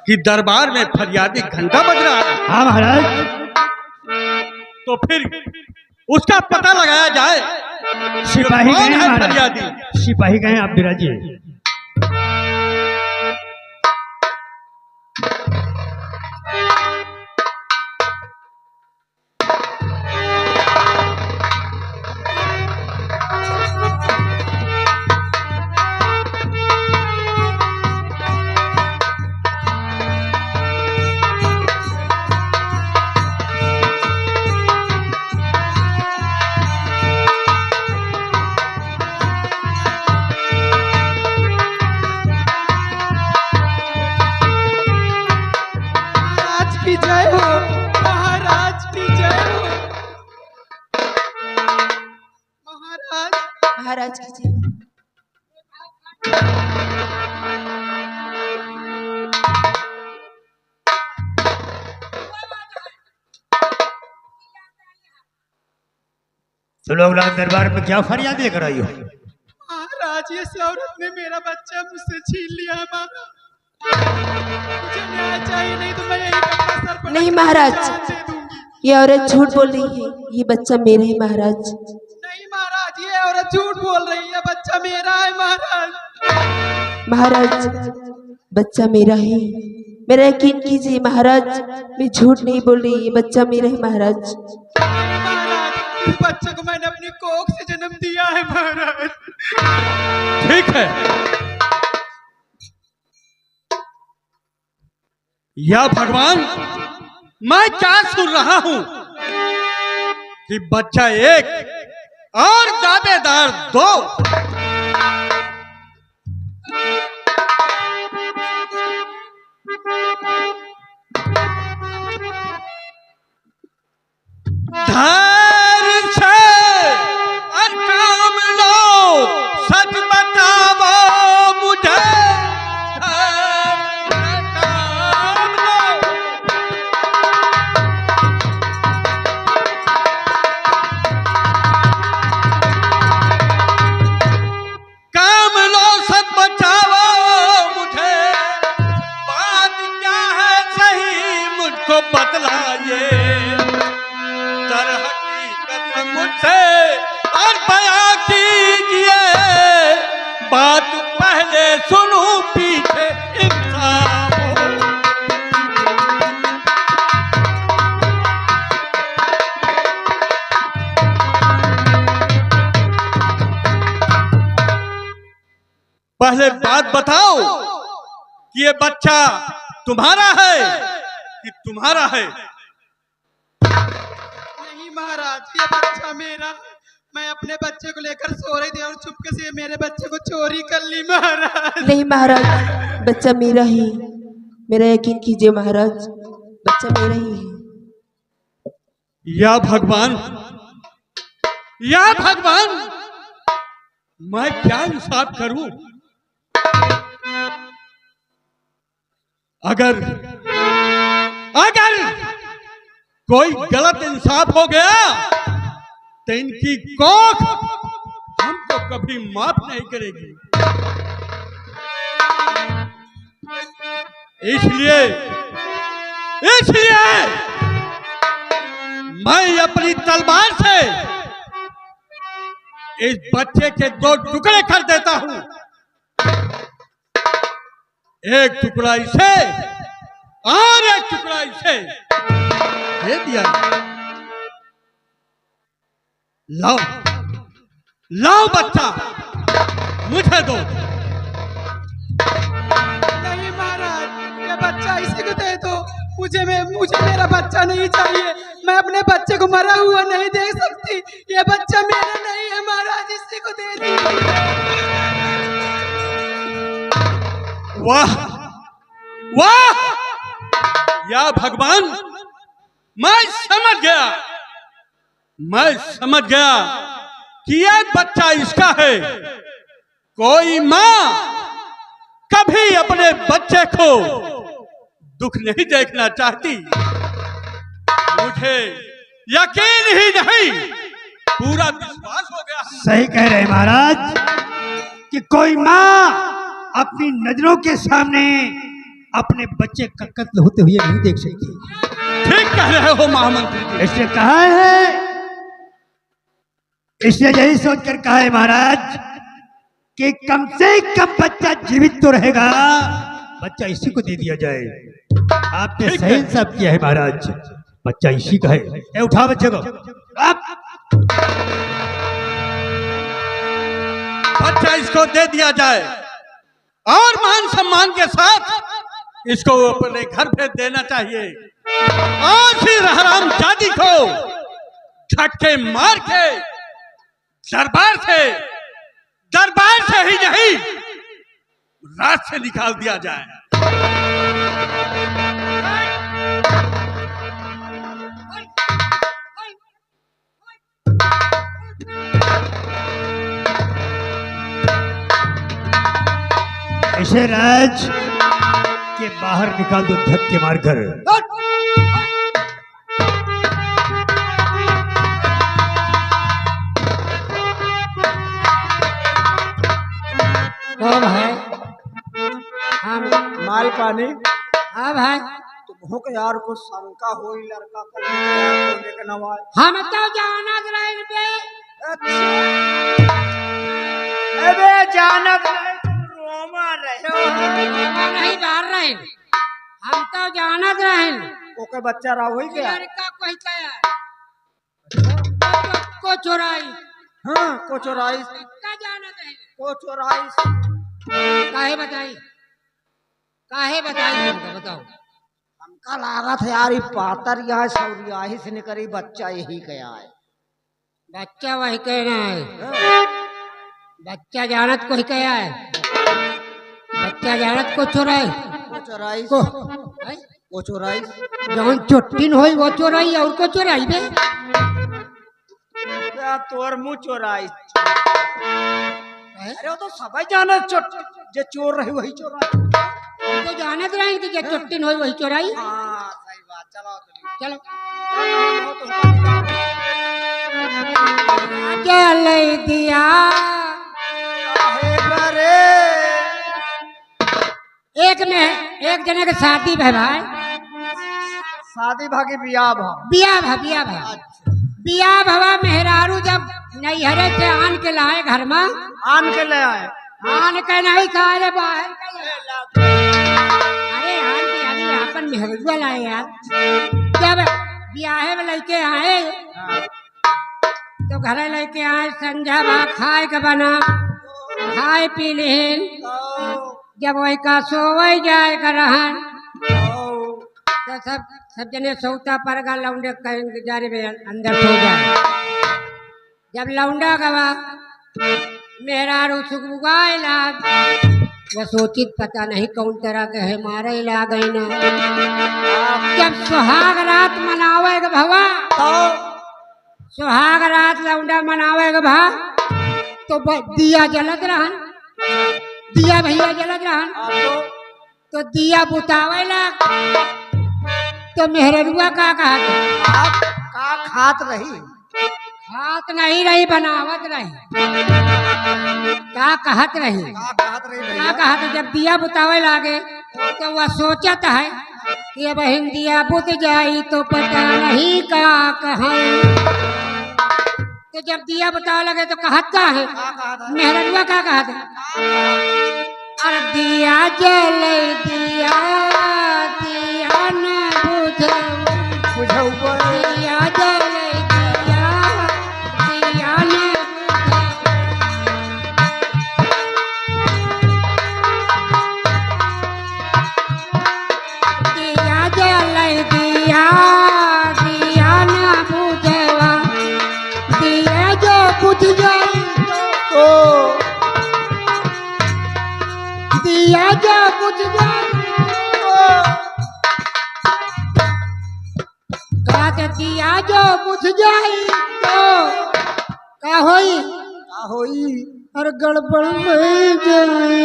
कि दरबार में फरियादी घंटा बज रहा है। हाँ महाराज। तो फिर उसका पता लगाया जाए। सिपाही कौन गए है महाराज, फरियादी? सिपाही गए आप बिराजिए। महाराज की जय। तो लोग दरबार में क्या फरियाद लेकर आई हो? महाराज ये औरत ने मेरा बच्चा मुझसे छीन लिया है। मुझे न्याय चाहिए, नहीं तो मैं यही अपना सर पर नहीं महाराज, ये औरत झूठ बोल रही है। ये बच्चा मेरा है महाराज। नहीं महाराज, ये औरत झूठ बोल रही है। बच्चा मेरा है महाराज। महाराज बच्चा मेरा है, मेरा यकीन कीजिए महाराज, मैं झूठ नहीं बोल रही। ये बच्चा मेरा है महाराज। इस बच्चे को मैंने अपनी कोख से जन्म दिया है महाराज। ठीक है, या भगवान, मैं क्या सुन रहा हूं कि बच्चा एक और दावेदार दो। धैर्य से और काम लो, सच बताओ मुझे। काम लो, सच बचाओ मुझे। बात क्या है सही मुझको बतलाइए। मुझसे और बयां कीजिए, बात पहले सुनूं पीछे इंसाफ हो। पहले बात बताओ कि ये बच्चा तुम्हारा है कि तुम्हारा है? महाराज ये बच्चा मेरा, मैं अपने बच्चे को लेकर सो रही थी और चुपके से मेरे बच्चे को चोरी कर ली महाराज। नहीं महाराज, बच्चा मेरा ही, मेरा यकीन कीजिए महाराज, बच्चा मेरा ही है। या भगवान, या भगवान, मैं क्या इंसाफ करूं? अगर कोई गलत इंसाफ हो गया तो इनकी कोख हमको कभी माफ नहीं करेगी। इसलिए मैं अपनी तलवार से इस बच्चे के दो टुकड़े कर देता हूं। एक टुकड़ा इसे और एक टुकड़ा इसे दे दिया। लाओ लाओ बच्चा मुझे दो। नहीं महाराज, ये बच्चा इसी को दे दो। मुझे मेरा बच्चा नहीं चाहिए। मैं अपने बच्चे को मरा हुआ नहीं देख सकती। ये बच्चा मेरा नहीं है महाराज, इसी को दे दीजिए। वाह वाह, या भगवान, मैं समझ गया कि यह बच्चा इसका है। कोई माँ कभी अपने बच्चे को दुख नहीं देखना चाहती। मुझे यकीन ही नहीं, पूरा विश्वास हो गया। सही कह रहे महाराज कि कोई माँ अपनी नजरों के सामने अपने बच्चे का कत्ल होते हुए नहीं देख सकती। ठीक कह रहे हो महामंत्री जी। इसने कहा है, इसने यही सोचकर कहा है महाराज कि कम से कम बच्चा जीवित तो रहेगा, बच्चा इसी को दे दिया जाए। आपने ठीक सही है। इंसाफ किया है महाराज, बच्चा इसी का है। ए, उठा बच्चे को। आप बच्चा इसको दे दिया जाए और मान सम्मान के साथ इसको अपने घर भेज देना चाहिए। और फिर हराम जादी को झटके मार के दरबार से ही नहीं रात से निकाल दिया जाए। इसे राज के बाहर निकाल दो धक्के मारकर। कौन है? हम माल पानी हाँ भाई, तुम हो के यार कुछ शंका हो ही लड़का को लेके नवाज। हम तो जानत रहे बे। अबे जानत नहीं, तुम रोमा रहे हो। हम नहीं बाहर रहे, हम तो जानत रहे। ओके बच्चा रहा हुई क्या? लड़का कोई क्या को चोराई? हाँ को चोराई, का जानत है? को चोराई। काहे बताई हमको बताओ। हमका लागत है यार, पातर यहाँ सौरिया ही से निकली, बच्चा यही गया है। बच्चा वही कहना है, बच्चा जानत कोई क्या है? बच्चा जानत को चोराई? को चोराई, को को चोराई। जौन चोटिन होई वो चोराई और को चोराई बे? क्या तोर मुँह चोराई? अरे वो तो सबई जाने जे चोर रही वही चोराई। तो जानत रहे कि जे चोटिन होई वही चोराई। हाँ सही बात। चलो चलो जल दिया एक जने के शादी भै भाई, शादी भागी बियाह भा बिया भवा मेहरारू जब नैहरे से आन के लाए घर में, आन के ले आए। आन के नहीं खाए रे बाहर के अरे आन के अभी अपन मेहरुआ लाए यार। जब ब्याहे में लेके आए तो घरे लेके आए, संझा भा खाए के बना, खाए पी लेन। जब वही का सोवे जाए का रहन तो सब जने सौता पर गा लौंडे कहेंगे जा रे अंदर सो जाए। जब लौंडा गवा मेहरारू सुगुगाए लाग, वो सोचित पता नहीं कौन तरह के है मारे ला गई ना। जब सुहाग रात मनावे गे भवा, सुहाग रात लौंडा मनावे गे भा, तो दिया जलत रहन, दिया भैया जलत रहन, तो दिया बुतावे लाग। तो मेहरुआ का खात रही? हाथ नहीं रही, बनावत रही। का कहत रही? का कहत? जब दिया बुतावे लागे तो वह सोचत है कि अब दिया बुत जाई तो पता नहीं का कहें। तो जब दिया बुतावे लगे तो कहत का है मेहरुआ का कहत? अरे दिया जल दिया दिया न बुझ दिया जल दिया जो कुछ दिया जो बुझ जाई तो का होई? होई और गड़बड़ में जाए